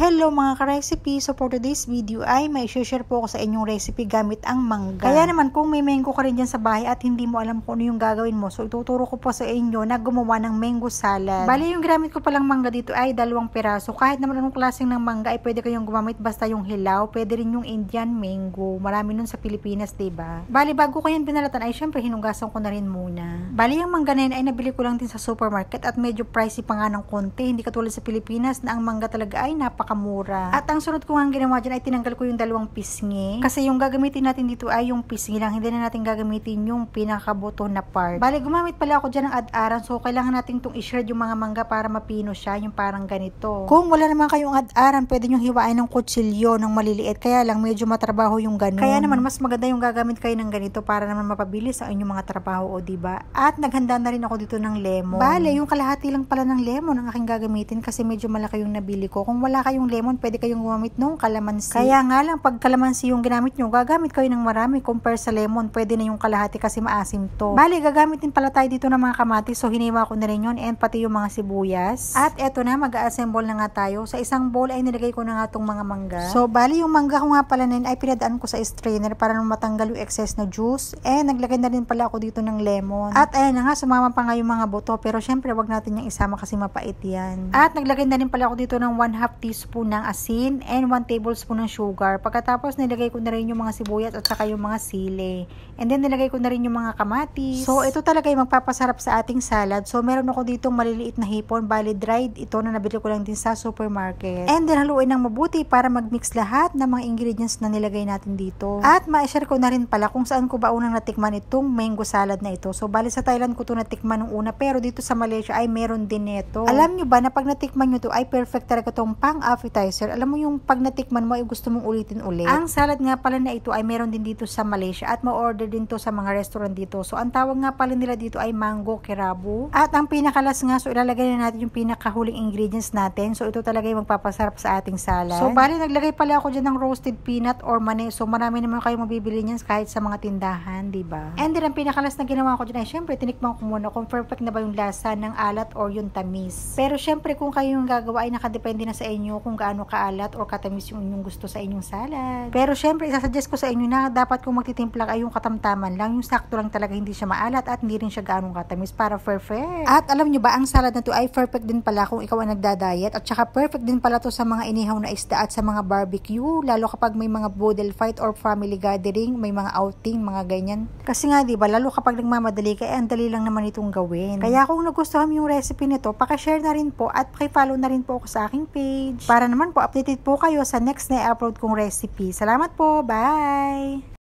Hello mga ka-recipe! So for today's video ay may share po ako sa inyong recipe gamit ang mangga. Kaya naman kung may mango ka rin dyan sa bahay at hindi mo alam kung ano yung gagawin mo, so ituturo ko po sa inyo na gumawa ng mango salad. Bali yung ginamit ko palang mangga dito ay 2 piraso. Kahit naman anong klaseng ng mangga ay pwede kayong gumamit basta yung hilaw. Pwede rin yung Indian mango. Marami nun sa Pilipinas, diba? Bali bago ko yan pinalatan ay syempre hinugasan ko na rin muna. Bali yung mangga na yun ay nabili ko lang din sa supermarket at medyo pricey pa nga ng konti. Hindi katulad sa Pilipinas na ang mangga talaga ay napakamura. At ang sunod ko nga ginawa dyan ay tinanggal ko yung 2 pisngi. Kasi yung gagamitin natin dito ay yung pisngi lang. Hindi na natin gagamitin yung pinakabuto na part. Bali, gumamit pala ako dyan ng ad-aran. So, kailangan natin itong i-shred yung mga mangga para mapino siya. Yung parang ganito. Kung wala naman kayong ad-aran, pwede nyo hiwain ng kutsilyo ng maliliit. Kaya lang, medyo matrabaho yung ganun. Kaya naman, mas maganda yung gagamit kayo ng ganito para naman mapabilis ang inyong mga trabaho, o diba? At naghanda na rin ako dito ng lemon. Bale, yung kalahati lang pala ng lemon ang aking gagamitin kasi medyo malaki yung nabili ko. Kung wala kayong lemon, pwede kayong gumamit ng kalamansi. Kaya nga lang, pag kalamansi yung ginamit nyo, gagamit kayo ng marami compare sa lemon. Pwede na yung kalahati kasi maasim to. Bali, gagamit din pala tayo dito ng mga kamatis. So, hiniwa ko na rin yun and pati yung mga sibuyas. At eto na, mag-assemble na nga tayo. Sa isang bowl ay nilagay ko na nga itong mga mangga. So, bali yung mangga ko nga pala na yun ay pinadaan ko sa strainer para matanggal yung excess na juice. And naglagay na rin pala ako dito ng lemon. At ayan na nga, sumama pa nga yung mga buto. Pero syempre, wag natin yung isama kasi mapait yan. At naglagay na rin pala ako dito ng 1/2 teaspoon ng asin and 1 tablespoon ng sugar. Pagkatapos nilagay ko na rin yung mga sibuyas at saka yung mga sili. And then nilagay ko na rin yung mga kamatis. So ito talaga yung magpapasarap sa ating salad. So meron ako ditong maliliit na hipon, bali dried ito na nabili ko lang din sa supermarket. And then haluin ng mabuti para magmix lahat ng mga ingredients na nilagay natin dito. At ma-share ko na rin pala kung saan ko ba unang natikman itong mango salad na ito. So bali sa Thailand ko to natikman nung una, pero dito sa Malaysia ay meron din nito. Alam nyo ba na pag natikman nyo to ay perfect talaga tong pang appetizer. Alam mo yung pag natikman mo ay gusto mong ulitin ulit. Ang salad nga pala na ito ay meron din dito sa Malaysia at ma-order din to sa mga restaurant dito. So ang tawag nga pala nila dito ay mango kerabu. At ang pinakalas nga, so ilalagay na natin yung pinakahuling ingredients natin. So ito talaga yung magpapasarap sa ating salad. So bali naglagay pala ako dyan ng roasted peanut or mani. So marami naman kayo mabibili niyan kahit sa mga tindahan, diba? And then ang pinakalas na ginawa ko dyan ay syempre tinikman ko muna kung perfect na ba yung lasa ng alat or yung tamis. Pero syempre kung kayo yung gagawa ay nakadepende na sa inyo kung gaano kaalat or katamis yung inyong gusto sa inyong salad. Pero syempre isasuggest ko sa inyo na dapat kung magtitimpla ay yung katamtaman lang, yung sakto lang talaga, hindi siya maalat at hindi rin siya gaano katamis para perfect. At alam nyo ba, ang salad na to ay perfect din pala kung ikaw ang nagda-diet at saka perfect din pala to sa mga inihaw na isda at sa mga barbecue, lalo kapag may mga boodle fight or family gathering, may mga outing, mga ganyan. Kasi nga diba, lalo kapag nagmamadali ka, ang dali lang naman itong gawin. Kaya kung nagustuhan mo yung recipe nito, pakishare na rin po at pakifollow na rin po ako sa aking page para naman po updated po kayo sa next na i-upload kong recipe. Salamat po, bye!